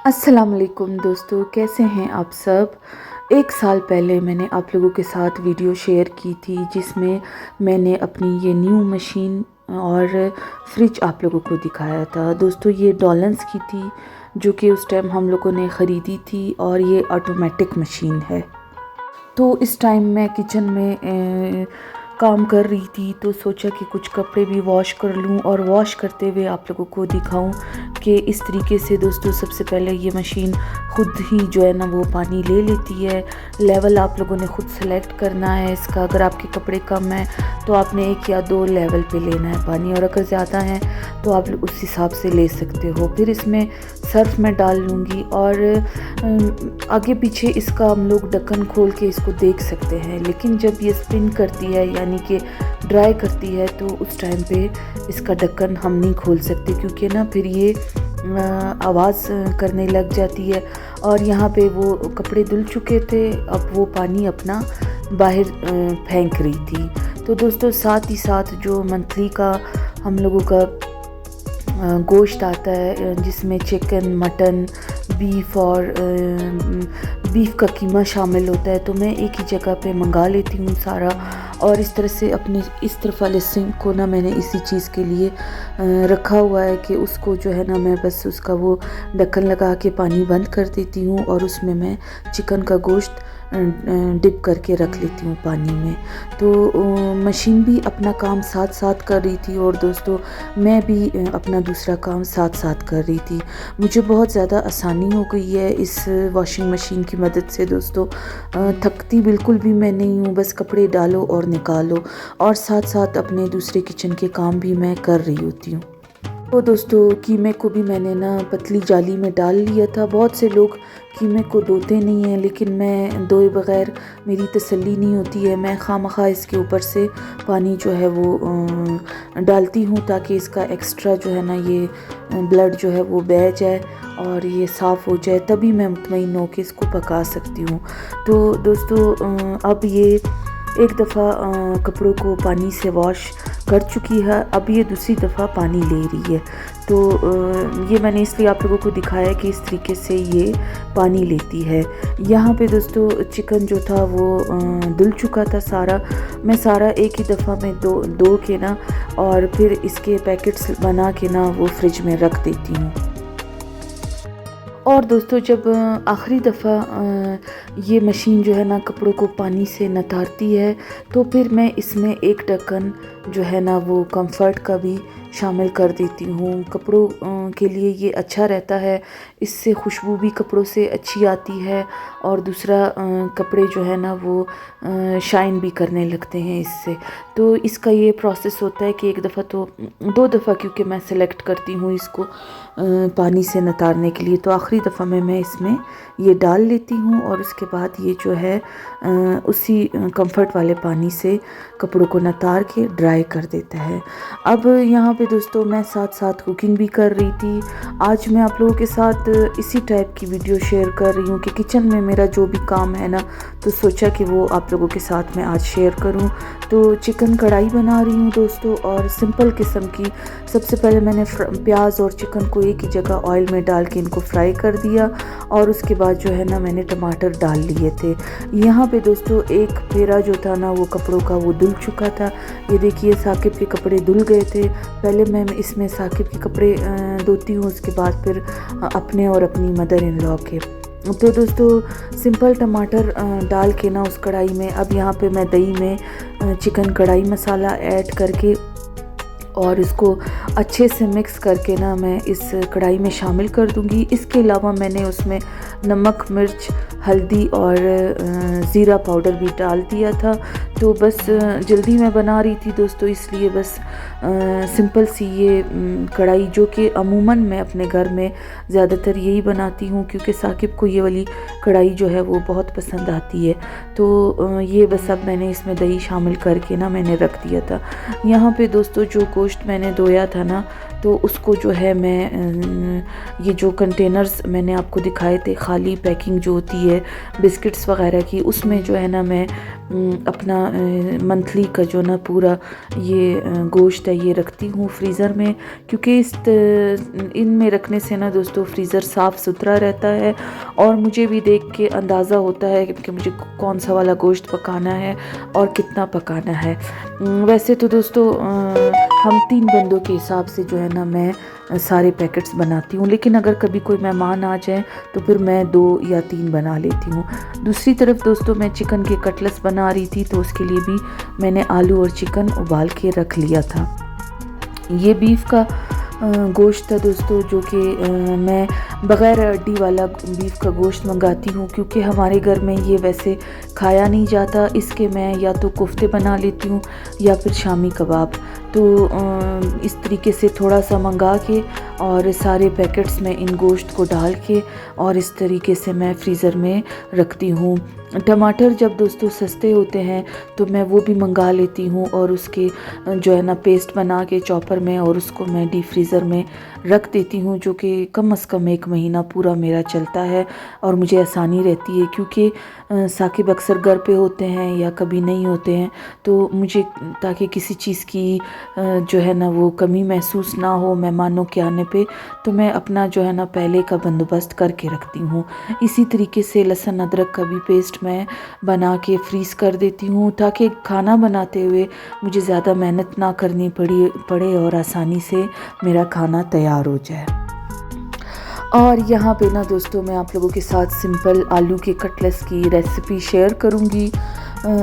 अस्सलाम वालेकुम दोस्तों, कैसे हैं आप सब। एक साल पहले मैंने आप लोगों के साथ वीडियो शेयर की थी जिसमें मैंने अपनी ये न्यू मशीन और फ्रिज आप लोगों को दिखाया था। दोस्तों ये डॉलन्स की थी जो कि उस टाइम हम लोगों ने ख़रीदी थी और ये ऑटोमेटिक मशीन है। तो इस टाइम मैं किचन में काम कर रही थी तो सोचा कि कुछ कपड़े भी वॉश कर लूं और वॉश करते हुए आप लोगों को दिखाऊं कि इस तरीके से। दोस्तों सबसे पहले ये मशीन खुद ही जो है ना वो पानी ले लेती है। लेवल आप लोगों ने खुद सेलेक्ट करना है इसका। अगर आपके कपड़े कम हैं तो आपने 1 या 2 लेवल पे लेना है पानी, और अगर ज़्यादा है तो आप उस हिसाब से ले सकते हो। फिर इसमें सर्फ मैं डाल लूँगी और आगे पीछे इसका हम लोग ढक्कन खोल के इसको देख सकते हैं। लेकिन जब ये स्पिन करती है यानी कि ड्राई करती है तो उस टाइम पे इसका ढक्कन हम नहीं खोल सकते, क्योंकि ना फिर ये आवाज़ करने लग जाती है। और यहाँ पे वो कपड़े धुल चुके थे, अब वो पानी अपना बाहर फेंक रही थी। तो दोस्तों साथ ही साथ जो मंथली का हम लोगों का गोश्त आता है जिसमें चिकन, मटन, बीफ और बीफ का कीमा शामिल होता है, तो मैं एक ही जगह पे मंगा लेती हूँ सारा। और इस तरह से अपने इस तरफ वाले सिंक को ना मैंने इसी चीज़ के लिए रखा हुआ है कि उसको जो है ना मैं बस उसका वो ढक्कन लगा के पानी बंद कर देती हूँ और उसमें मैं चिकन का गोश्त डिप करके रख लेती हूँ पानी में। तो मशीन भी अपना काम साथ साथ कर रही थी और दोस्तों मैं भी अपना दूसरा काम साथ साथ कर रही थी। मुझे बहुत ज़्यादा आसानी हो गई है इस वॉशिंग मशीन की मदद से। दोस्तों थकती बिल्कुल भी मैं नहीं हूँ, बस कपड़े डालो और निकालो, और साथ साथ अपने दूसरे किचन के काम भी मैं कर रही होती हूँ। तो दोस्तों कीमे को भी मैंने ना पतली जाली में डाल लिया था। बहुत से लोग कीमे को धोते नहीं हैं, लेकिन मैं धोए बगैर मेरी तसल्ली नहीं होती है। मैं खामखा इसके ऊपर से पानी जो है वो डालती हूँ ताकि इसका एक्स्ट्रा जो है ना ये ब्लड जो है वो बह जाए और ये साफ़ हो जाए, तभी मैं मुतमईन हो के इसको पका सकती हूँ। तो दोस्तों अब ये एक दफ़ा कपड़ों को पानी से वॉश कर चुकी है, अब ये दूसरी दफ़ा पानी ले रही है। तो ये मैंने इसलिए आप लोगों को दिखाया कि इस तरीके से ये पानी लेती है। यहाँ पे दोस्तों चिकन जो था वो धुल चुका था सारा। मैं सारा एक ही दफ़ा में दो के ना और फिर इसके पैकेट्स बना के ना वो फ्रिज में रख देती हूँ। और दोस्तों जब आखिरी दफ़ा ये मशीन जो है ना कपड़ों को पानी से नतारती है तो फिर मैं इसमें एक ढक्कन जो है ना वो कंफर्ट का भी शामिल कर देती हूँ। कपड़ों के लिए ये अच्छा रहता है, इससे खुशबू भी कपड़ों से अच्छी आती है और दूसरा कपड़े जो है ना वो शाइन भी करने लगते हैं इससे। तो इसका ये प्रोसेस होता है कि एक दफ़ा तो 2 दफ़ा, क्योंकि मैं सेलेक्ट करती हूँ इसको पानी से नतारने के लिए, तो आखिरी दफ़ा में मैं इसमें ये डाल लेती हूँ और उसके बाद ये जो है उसी कंफर्ट वाले पानी से कपड़ों को नतार के ड्राई कर देता है। अब यहाँ पे दोस्तों मैं साथ साथ कुकिंग भी कर रही थी। आज मैं आप लोगों के साथ इसी टाइप की वीडियो शेयर कर रही हूँ कि किचन में मेरा जो भी काम है ना, तो सोचा कि वो आप लोगों के साथ मैं आज शेयर करूँ। तो चिकन कढ़ाई बना रही हूँ दोस्तों, और सिंपल किस्म की। सबसे पहले मैंने प्याज और चिकन को एक ही जगह ऑयल में डाल के इनको फ्राई कर दिया और उसके बाद जो है ना मैंने टमाटर डाल लिए थे। यहाँ पे दोस्तों एक फेरा जो था ना वो कपड़ों का वो धुल चुका था। ये देखिए साकिब के कपड़े धुल गए थे। पहले मैं इसमें साकिब के कपड़े धोती हूँ, उसके बाद फिर अपने और अपनी मदर इन लॉ के। तो दोस्तों सिंपल टमाटर डाल के ना उस कढ़ाई में अब यहाँ पे मैं दही में चिकन कढ़ाई मसाला ऐड करके और इसको अच्छे से मिक्स करके ना मैं इस कढ़ाई में शामिल कर दूंगी। इसके अलावा मैंने उसमें नमक, मिर्च, हल्दी और ज़ीरा पाउडर भी डाल दिया था। तो बस जल्दी मैं बना रही थी दोस्तों, इसलिए बस सिंपल सी ये कढ़ाई, जो कि अमूमन मैं अपने घर में ज़्यादातर यही बनाती हूँ क्योंकि साकिब को ये वाली कढ़ाई जो है वो बहुत पसंद आती है। तो ये बस अब मैंने इसमें दही शामिल करके ना मैंने रख दिया था। यहाँ पे दोस्तों जो गोश्त मैंने धोया था ना, तो उसको जो है मैं ये जो कंटेनर्स मैंने आपको दिखाए थे खाली पैकिंग जो होती है बिस्किट्स वगैरह की, उसमें जो है ना मैं अपना मंथली का जो ना पूरा ये गोश्त है ये रखती हूँ फ्रीज़र में, क्योंकि इनमें रखने से ना दोस्तों फ्रीज़र साफ़ सुथरा रहता है और मुझे भी देख के अंदाज़ा होता है कि मुझे कौन सा वाला गोश्त पकाना है और कितना पकाना है। वैसे तो दोस्तों हम 3 बंदों के हिसाब से जो है ना मैं सारे पैकेट्स बनाती हूँ, लेकिन अगर कभी कोई मेहमान आ जाए तो फिर मैं 2 या 3 बना लेती हूँ। दूसरी तरफ दोस्तों मैं चिकन के कटलेट्स बना रही थी, तो उसके लिए भी मैंने आलू और चिकन उबाल के रख लिया था। ये बीफ का गोश्त था दोस्तों, जो कि मैं बग़ैर हड्डी वाला बीफ का गोश्त मंगाती हूँ, क्योंकि हमारे घर में ये वैसे खाया नहीं जाता। इसके मैं या तो कोफ्ते बना लेती हूँ या फिर शामी कबाब। तो इस तरीके से थोड़ा सा मंगा के और सारे पैकेट्स में इन गोश्त को डाल के और इस तरीके से मैं फ्रीज़र में रखती हूँ। टमाटर जब दोस्तों सस्ते होते हैं तो मैं वो भी मंगा लेती हूँ और उसके जो है ना पेस्ट बना के चॉपर में और उसको मैं डीप फ्रीज़र में रख देती हूँ, जो कि कम से कम 1 महीना पूरा मेरा चलता है और मुझे आसानी रहती है, क्योंकि साकिब अक्सर घर पे होते हैं या कभी नहीं होते हैं, तो मुझे ताकि किसी चीज़ की जो है ना वो कमी महसूस ना हो मेहमानों के आने पे, तो मैं अपना जो है ना पहले का बंदोबस्त करके रखती हूँ। इसी तरीके से लहसुन अदरक का भी पेस्ट मैं बना के फ्रीज़ कर देती हूँ, ताकि खाना बनाते हुए मुझे ज़्यादा मेहनत ना करनी पड़े और आसानी से मेरा खाना तैयार हो जाए। और यहाँ पे ना दोस्तों मैं आप लोगों के साथ सिंपल आलू के कटलेट्स की रेसिपी शेयर करूँगी।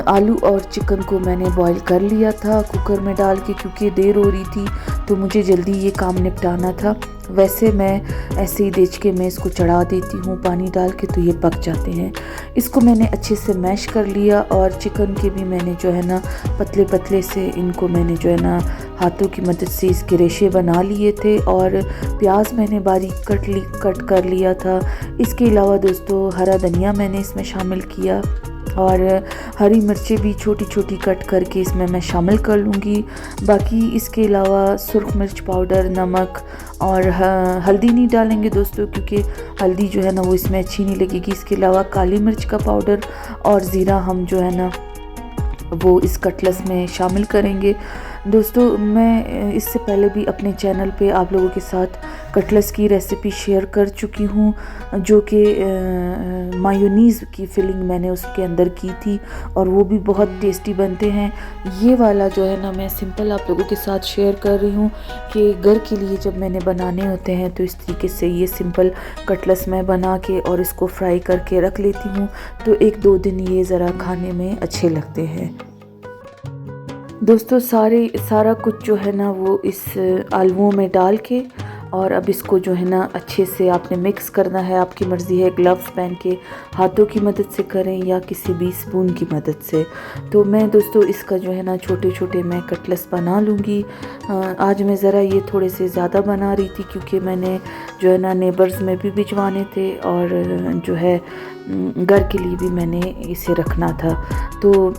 आलू और चिकन को मैंने बॉईल कर लिया था कुकर में डाल के, क्योंकि देर हो रही थी तो मुझे जल्दी ये काम निपटाना था। वैसे मैं ऐसे ही देचके में इसको चढ़ा देती हूँ पानी डाल के, तो ये पक जाते हैं। इसको मैंने अच्छे से मैश कर लिया और चिकन के भी मैंने जो है ना पतले पतले से इनको मैंने जो है ना हाथों की मदद से इसके रेशे बना लिए थे और प्याज मैंने बारीक कट कर लिया था। इसके अलावा दोस्तों हरा धनिया मैंने इसमें शामिल किया और हरी मिर्चें भी छोटी छोटी कट करके इसमें मैं शामिल कर लूँगी। बाकी इसके अलावा सुर्ख मिर्च पाउडर, नमक और हल्दी नहीं डालेंगे दोस्तों, क्योंकि हल्दी जो है ना वो इसमें अच्छी नहीं लगेगी। इसके अलावा काली मिर्च का पाउडर और ज़ीरा हम जो है ना वो इस कटलेट्स में शामिल करेंगे। दोस्तों मैं इससे पहले भी अपने चैनल पे आप लोगों के साथ कटलेट्स की रेसिपी शेयर कर चुकी हूँ, जो कि मायोनीज़ की फिलिंग मैंने उसके अंदर की थी और वो भी बहुत टेस्टी बनते हैं। ये वाला जो है ना मैं सिंपल आप लोगों के साथ शेयर कर रही हूँ कि घर के लिए जब मैंने बनाने होते हैं तो इस तरीके से ये सिंपल कटलेट्स मैं बना के और इसको फ्राई करके रख लेती हूँ, तो 1-2 दिन ये ज़रा खाने में अच्छे लगते हैं। दोस्तों सारा कुछ जो है ना वो इस आलूओं में डाल के और अब इसको जो है ना अच्छे से आपने मिक्स करना है। आपकी मर्ज़ी है ग्लव्स पहन के हाथों की मदद से करें या किसी भी स्पून की मदद से। तो मैं दोस्तों इसका जो है ना छोटे छोटे मैं कटलेट्स बना लूँगी। आज मैं ज़रा ये थोड़े से ज़्यादा बना रही थी, क्योंकि मैंने जो है ना नेबर्स में भी भिजवाने थे और जो है घर के लिए भी मैंने इसे रखना था। तो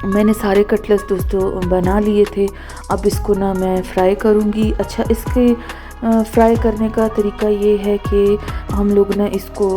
मैंने सारे कटलेट्स दोस्तों बना लिए थे। अब इसको ना मैं फ्राई करूँगी। अच्छा, इसके फ्राई करने का तरीका ये है कि हम लोग ना इसको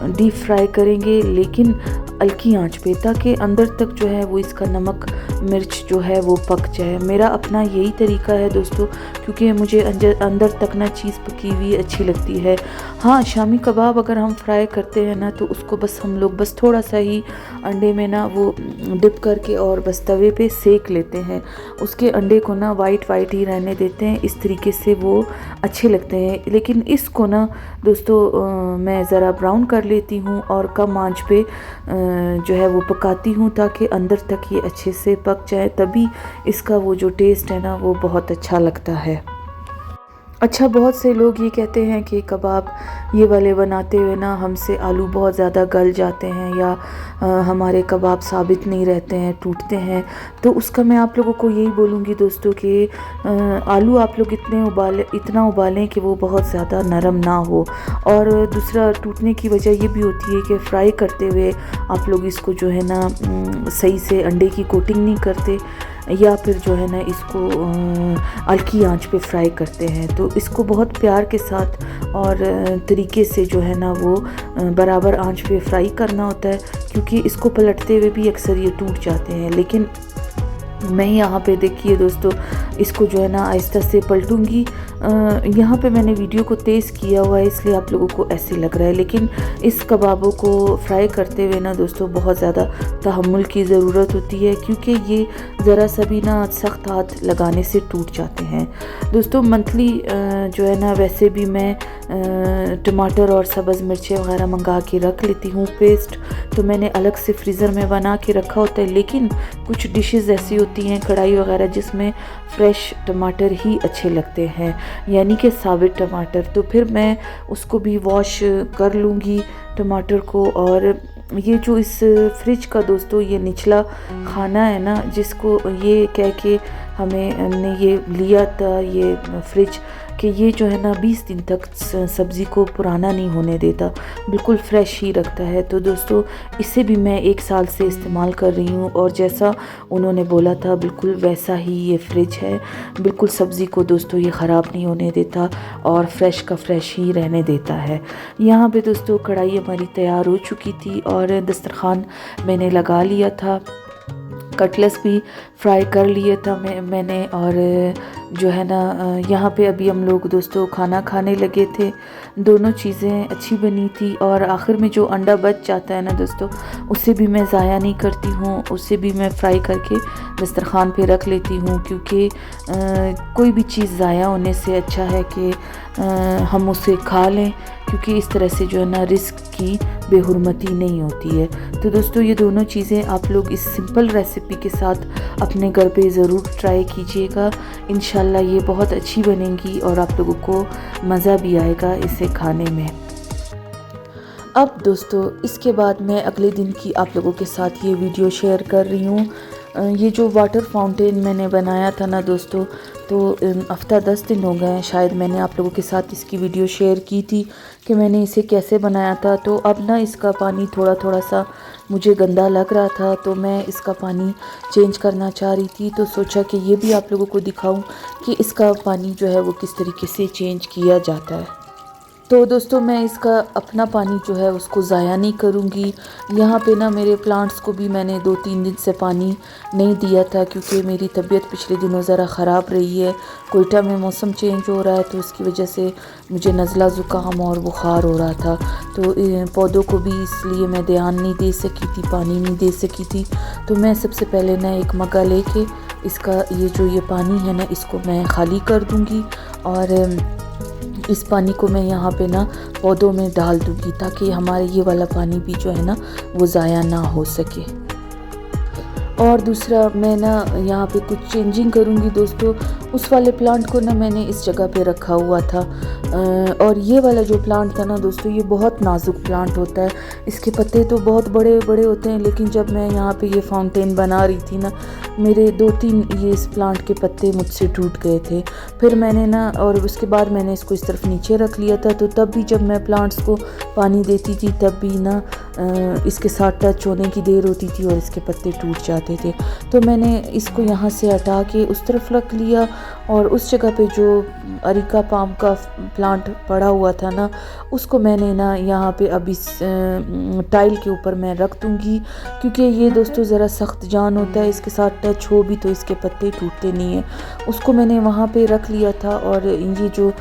डीप फ्राई करेंगे, लेकिन हल्की आंच पे, ताकि अंदर तक जो है वो इसका नमक मिर्च जो है वो पक जाए। मेरा अपना यही तरीका है दोस्तों, क्योंकि मुझे अंदर तक ना चीज़ पकी हुई अच्छी लगती है। हाँ, शामी कबाब अगर हम फ्राई करते हैं ना तो उसको बस हम लोग बस थोड़ा सा ही अंडे में ना वो डिप करके और बस तवे पे सेक लेते हैं। उसके अंडे को ना वाइट ही रहने देते हैं, इस तरीके से वो अच्छे लगते हैं। लेकिन इसको ना दोस्तों मैं ज़रा ब्राउन कर लेती हूँ और कम आंच पे जो है वो पकाती हूँ, ताकि अंदर तक ये अच्छे से पक जाए, तभी इसका वो जो टेस्ट है ना वो बहुत अच्छा लगता है। अच्छा, बहुत से लोग ये कहते हैं कि कबाब ये वाले बनाते हुए ना हमसे आलू बहुत ज़्यादा गल जाते हैं या हमारे कबाब साबित नहीं रहते हैं, टूटते हैं। तो उसका मैं आप लोगों को यही बोलूँगी दोस्तों कि आलू आप लोग इतना उबालें कि वो बहुत ज़्यादा नरम ना हो। और दूसरा टूटने की वजह ये भी होती है कि फ्राई करते हुए आप लोग इसको जो है ना सही से अंडे की कोटिंग नहीं करते। या फिर जो है ना इसको हल्की आंच पे फ्राई करते हैं। तो इसको बहुत प्यार के साथ और तरीके से जो है ना वो बराबर आंच पे फ्राई करना होता है, क्योंकि इसको पलटते हुए भी अक्सर ये टूट जाते हैं। लेकिन मैं यहाँ पे देखिए दोस्तों इसको जो है ना आहिस्ता से पलटूंगी। यहाँ पे मैंने वीडियो को तेज़ किया हुआ है इसलिए आप लोगों को ऐसे लग रहा है, लेकिन इस कबाबों को फ्राई करते हुए ना दोस्तों बहुत ज़्यादा तहम्मुल की ज़रूरत होती है, क्योंकि ये ज़रा सा भी ना सख्त हाथ लगाने से टूट जाते हैं। दोस्तों मंथली जो है ना वैसे भी मैं टमाटर और सब्ज़ मिर्चें वगैरह मंगा के रख लेती हूँ। पेस्ट तो मैंने अलग से फ्रीज़र में बना के रखा होता है, लेकिन कुछ डिशेस ऐसी होती हैं कढ़ाई वगैरह जिसमें फ़्रेश टमाटर ही अच्छे लगते हैं, यानी कि साबित टमाटर। तो फिर मैं उसको भी वॉश कर लूँगी टमाटर को। और ये जो इस फ्रिज का दोस्तों ये निचला खाना है ना, जिसको ये कह के हमने ये लिया था ये फ्रिज कि ये जो है ना 20 दिन तक सब्ज़ी को पुराना नहीं होने देता, बिल्कुल फ़्रेश ही रखता है। तो दोस्तों इसे भी मैं 1 साल से इस्तेमाल कर रही हूँ और जैसा उन्होंने बोला था बिल्कुल वैसा ही ये फ्रिज है। बिल्कुल सब्ज़ी को दोस्तों ये ख़राब नहीं होने देता और फ्रेश का फ्रेश ही रहने देता है। यहाँ पे दोस्तों कढ़ाई हमारी तैयार हो चुकी थी और दस्तरखान मैंने लगा लिया था। कटलेस भी फ्राई कर लिए था मैंने। और जो है ना यहाँ पे अभी हम लोग दोस्तों खाना खाने लगे थे। दोनों चीज़ें अच्छी बनी थी और आखिर में जो अंडा बच जाता है ना दोस्तों उसे भी मैं ज़ाया नहीं करती हूँ, उसे भी मैं फ्राई करके दस्तरखान पे रख लेती हूँ, क्योंकि कोई भी चीज़ ज़ाया होने से अच्छा है कि हम उसे खा लें, क्योंकि इस तरह से जो है ना रिस्क की बेहुरमती नहीं होती है। तो दोस्तों ये दोनों चीज़ें आप लोग इस सिंपल रेसिपी के साथ अपने घर पे ज़रूर ट्राई कीजिएगा। इंशाल्लाह ये बहुत अच्छी बनेंगी और आप लोगों को मज़ा भी आएगा इसे खाने में। अब दोस्तों इसके बाद मैं अगले दिन की आप लोगों के साथ ये वीडियो शेयर कर रही हूँ। ये जो वाटर फाउंटेन मैंने बनाया था ना दोस्तों, तो हफ्ता 10 दिन हो गए हैं शायद मैंने आप लोगों के साथ इसकी वीडियो शेयर की थी कि मैंने इसे कैसे बनाया था। तो अब ना इसका पानी थोड़ा थोड़ा सा मुझे गंदा लग रहा था, तो मैं इसका पानी चेंज करना चाह रही थी। तो सोचा कि ये भी आप लोगों को दिखाऊं कि इसका पानी जो है वो किस तरीके से चेंज किया जाता है। तो दोस्तों मैं इसका अपना पानी जो है उसको ज़ाया नहीं करूँगी। यहाँ पे ना मेरे प्लांट्स को भी मैंने 2-3 दिन से पानी नहीं दिया था, क्योंकि मेरी तबीयत पिछले दिनों ज़रा ख़राब रही है। कोयटा में मौसम चेंज हो रहा है तो उसकी वजह से मुझे नज़ला ज़ुकाम और बुखार हो रहा था। तो पौधों को भी इसलिए मैं ध्यान नहीं दे सकी थी, पानी नहीं दे सकी थी। तो मैं सबसे पहले ना एक मग्गा लेके इसका ये पानी है ना इसको मैं ख़ाली कर दूँगी और इस पानी को मैं यहाँ पे ना पौधों में डाल दूँगी, ताकि हमारे ये वाला पानी भी जो है ना वो ज़ाया ना हो सके। और दूसरा मैं ना यहाँ पे कुछ चेंजिंग करूँगी दोस्तों। उस वाले प्लांट को ना मैंने इस जगह पे रखा हुआ था और ये वाला जो प्लांट था ना दोस्तों ये बहुत नाजुक प्लांट होता है। इसके पत्ते तो बहुत बड़े बड़े होते हैं, लेकिन जब मैं यहाँ पे ये फाउंटेन बना रही थी ना मेरे 2-3 ये इस प्लांट के पत्ते मुझसे टूट गए थे। फिर मैंने ना और उसके बाद मैंने इसको इस तरफ नीचे रख लिया था। तो तब भी जब मैं प्लांट्स को पानी देती थी तब भी ना इसके साथ टच होने की देर होती थी और इसके पत्ते टूट जाते थे। तो मैंने इसको यहाँ से हटा के उस तरफ रख लिया और उस जगह पे जो अरिका पाम का प्लांट पड़ा हुआ था ना उसको मैंने ना यहाँ पे अब इस टाइल के ऊपर मैं रख दूँगी, क्योंकि ये दोस्तों ज़रा सख्त जान होता है, इसके साथ टच हो भी तो इसके पत्ते टूटते नहीं हैं। उसको मैंने वहाँ पे रख लिया था और ये जो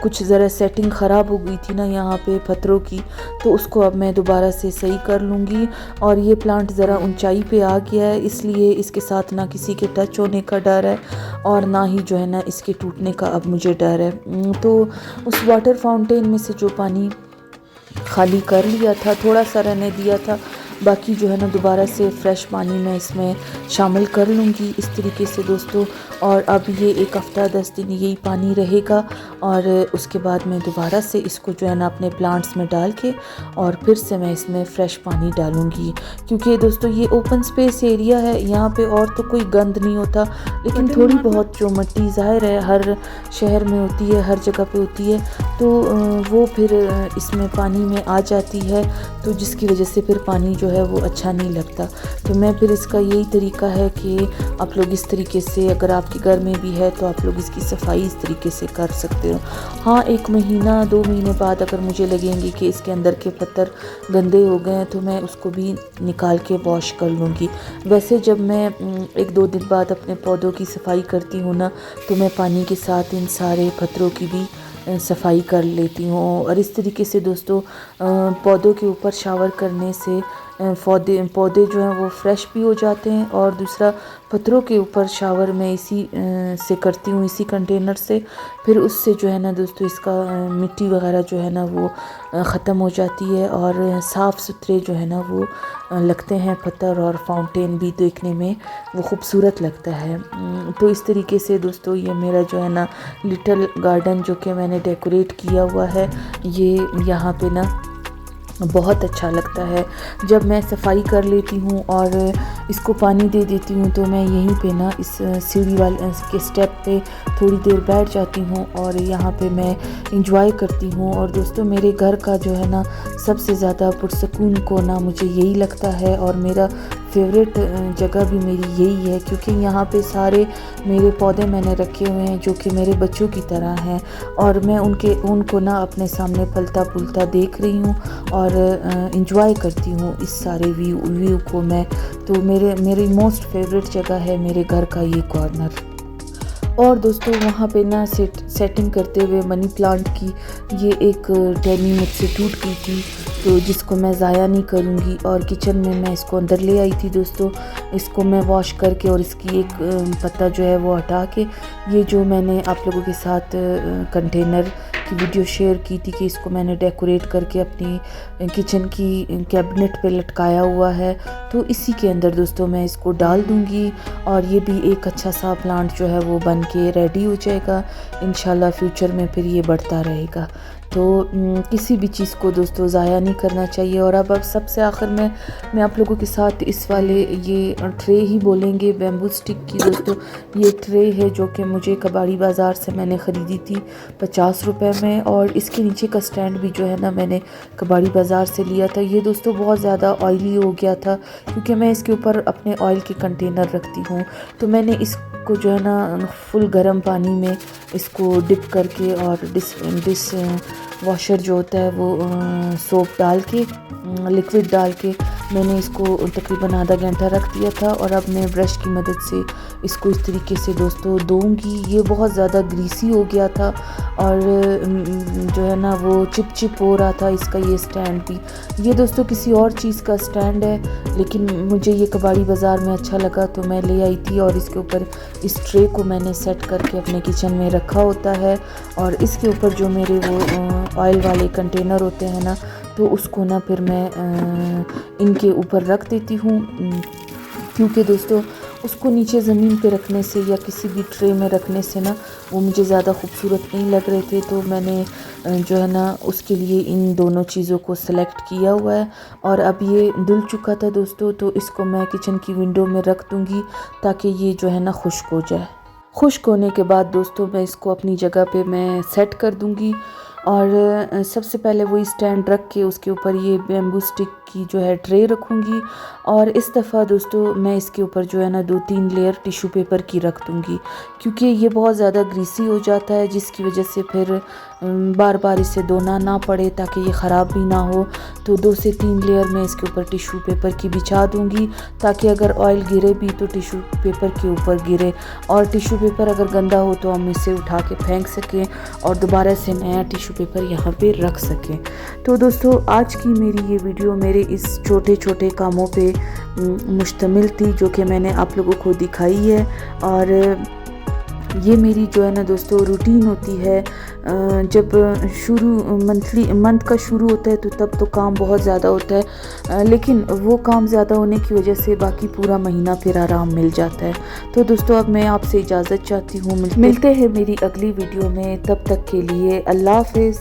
कुछ ज़रा सेटिंग ख़राब हो गई थी ना यहाँ पे पत्थरों की, तो उसको अब मैं दोबारा से सही कर लूँगी। और ये प्लांट ज़रा ऊंचाई पे आ गया है, इसलिए इसके साथ ना किसी के टच होने का डर है और ना ही जो है ना इसके टूटने का अब मुझे डर है। तो उस वाटर फाउंटेन में से जो पानी खाली कर लिया था, थोड़ा सा रहने दिया था, बाकी जो है ना दोबारा से फ्रेश पानी मैं इसमें शामिल कर लूँगी इस तरीके से दोस्तों। और अब ये 1 हफ्ता 10 दिन यही पानी रहेगा और उसके बाद मैं दोबारा से इसको जो है ना अपने प्लांट्स में डाल के और फिर से मैं इसमें फ़्रेश पानी डालूँगी, क्योंकि दोस्तों ये ओपन स्पेस एरिया है, यहाँ पे और तो कोई गंद नहीं होता, लेकिन थोड़ी बहुत जो मिट्टी ज़ाहिर है हर शहर में होती है, हर जगह पे होती है, तो वो फिर इसमें पानी में आ जाती है, तो जिसकी वजह से फिर पानी जो जो है वो अच्छा नहीं लगता। तो मैं फिर इसका यही तरीका है कि आप लोग इस तरीके से, अगर आपके घर में भी है तो आप लोग इसकी सफाई इस तरीके से कर सकते हो। हाँ, 1 महीना 2 महीने बाद अगर मुझे लगेंगे कि इसके अंदर के पत्थर गंदे हो गए हैं तो मैं उसको भी निकाल के वॉश कर लूँगी। वैसे जब मैं 1-2 दिन बाद अपने पौधों की सफाई करती हूँ ना, तो मैं पानी के साथ इन सारे पत्थरों की भी सफाई कर लेती हूँ। और इस तरीके से दोस्तों पौधों के ऊपर शावर करने से पौधे जो हैं वो फ्रेश भी हो जाते हैं। और दूसरा, पत्थरों के ऊपर शावर मैं इसी से करती हूँ, इसी कंटेनर से। फिर उससे जो है ना दोस्तों इसका मिट्टी वगैरह जो है ना वो ख़त्म हो जाती है और साफ़ सुथरे जो है ना वो लगते हैं पत्थर, और फाउंटेन भी देखने में वो खूबसूरत लगता है। तो इस तरीके से दोस्तों ये मेरा जो है ना लिटिल गार्डन जो कि मैंने डेकोरेट किया हुआ है, ये यहाँ पे ना बहुत अच्छा लगता है। जब मैं सफाई कर लेती हूँ और इसको पानी दे देती हूँ तो मैं यहीं पे ना इस सीढ़ी वाले के स्टेप पे थोड़ी देर बैठ जाती हूँ और यहाँ पे मैं इंजॉय करती हूँ। और दोस्तों मेरे घर का जो है ना सबसे ज़्यादा पुरसकून कोना मुझे यही लगता है, और मेरा फेवरेट जगह भी मेरी यही है, क्योंकि यहाँ पे सारे मेरे पौधे मैंने रखे हुए हैं जो कि मेरे बच्चों की तरह हैं, और मैं उनको ना अपने सामने फलता फूलता देख रही हूँ और इंजॉय करती हूँ इस सारे व्यू को मैं। तो मेरी मोस्ट फेवरेट जगह है मेरे घर का ये कॉर्नर। और दोस्तों वहाँ पे ना सेटिंग करते हुए मनी प्लांट की ये एक टहनी मुझसे टूट गई थी, तो जिसको मैं ज़ाया नहीं करूँगी। और किचन में मैं इसको अंदर ले आई थी दोस्तों, इसको मैं वॉश करके और इसकी एक पत्ता जो है वो हटा के, ये जो मैंने आप लोगों के साथ कंटेनर की वीडियो शेयर की थी कि इसको मैंने डेकोरेट करके अपनी किचन की कैबिनेट पे लटकाया हुआ है, तो इसी के अंदर दोस्तों मैं इसको डाल दूँगी और ये भी एक अच्छा सा प्लांट जो है वो बन के रेडी हो जाएगा। इंशाल्लाह फ्यूचर में फिर ये बढ़ता रहेगा। तो किसी भी चीज़ को दोस्तों ज़ाया नहीं करना चाहिए। और अब सबसे आखिर में मैं आप लोगों के साथ इस वाले ये ट्रे ही बोलेंगे बैम्बू स्टिक की। दोस्तों ये ट्रे है जो कि मुझे कबाड़ी बाज़ार से मैंने ख़रीदी थी 50 रुपए में, और इसके नीचे का स्टैंड भी जो है ना मैंने कबाड़ी बाज़ार से लिया था। ये दोस्तों बहुत ज़्यादा ऑयली हो गया था क्योंकि मैं इसके ऊपर अपने ऑयल के कंटेनर रखती हूँ, तो मैंने इसको जो है ना फुल गर्म पानी में इसको डिप करके और डिस वॉशर जो होता है वो सोप डाल के, लिक्विड डाल के मैंने इसको तकरीबन आधा घंटा रख दिया था। और अब मैं ब्रश की मदद से इसको इस तरीके से दोस्तों धोऊंगी। ये बहुत ज़्यादा ग्रीसी हो गया था और जो है ना वो चिप हो रहा था इसका ये स्टैंड भी। ये दोस्तों किसी और चीज़ का स्टैंड है, लेकिन मुझे ये कबाड़ी बाज़ार में अच्छा लगा तो मैं ले आई थी। और इसके ऊपर इस ट्रे को मैंने सेट करके अपने किचन में रखा होता है, और इसके ऊपर जो मेरे वो ऑयल वाले कंटेनर होते हैं ना, तो उसको ना फिर मैं इनके ऊपर रख देती हूँ, क्योंकि दोस्तों उसको नीचे ज़मीन पे रखने से या किसी भी ट्रे में रखने से ना वो मुझे ज़्यादा खूबसूरत नहीं लग रहे थे। तो मैंने जो है ना उसके लिए इन दोनों चीज़ों को सेलेक्ट किया हुआ है। और अब ये धुल चुका था दोस्तों, तो इसको मैं किचन की विंडो में रख दूँगी ताकि ये जो है ना खुश्क हो जाए। खुश्क होने के बाद दोस्तों मैं इसको अपनी जगह पे मैं सेट कर दूँगी। और सबसे पहले वही स्टैंड रख के उसके ऊपर ये बैम्बू स्टिक की जो है ट्रे रखूँगी, और इस दफ़ा दोस्तों मैं इसके ऊपर जो है ना 2-3 लेयर टिश्यू पेपर की रख दूँगी, क्योंकि ये बहुत ज़्यादा ग्रीसी हो जाता है, जिसकी वजह से फिर बार बार इसे धोना ना पड़े ताकि ये ख़राब भी ना हो। तो 2 से 3 लेयर मैं इसके ऊपर टिश्यू पेपर की बिछा दूँगी, ताकि अगर ऑयल गिरे भी तो टिश्यू पेपर के ऊपर गिरे, और टिश्यू पेपर अगर गंदा हो तो हम इसे उठा के फेंक सकें और दोबारा से नया टिश्यू पेपर यहाँ पे रख सकें। तो दोस्तों आज की मेरी ये वीडियो मेरे इस छोटे छोटे कामों पे मुश्तमिल थी जो कि मैंने आप लोगों को दिखाई है। और ये मेरी जो है ना दोस्तों रूटीन होती है। जब मंथ का शुरू होता है तो तब तो काम बहुत ज़्यादा होता है, लेकिन वो काम ज़्यादा होने की वजह से बाकी पूरा महीना फिर आराम मिल जाता है। तो दोस्तों अब मैं आपसे इजाज़त चाहती हूँ, मिलते हैं मेरी अगली वीडियो में। तब तक के लिए अल्लाह हाफ़िज़।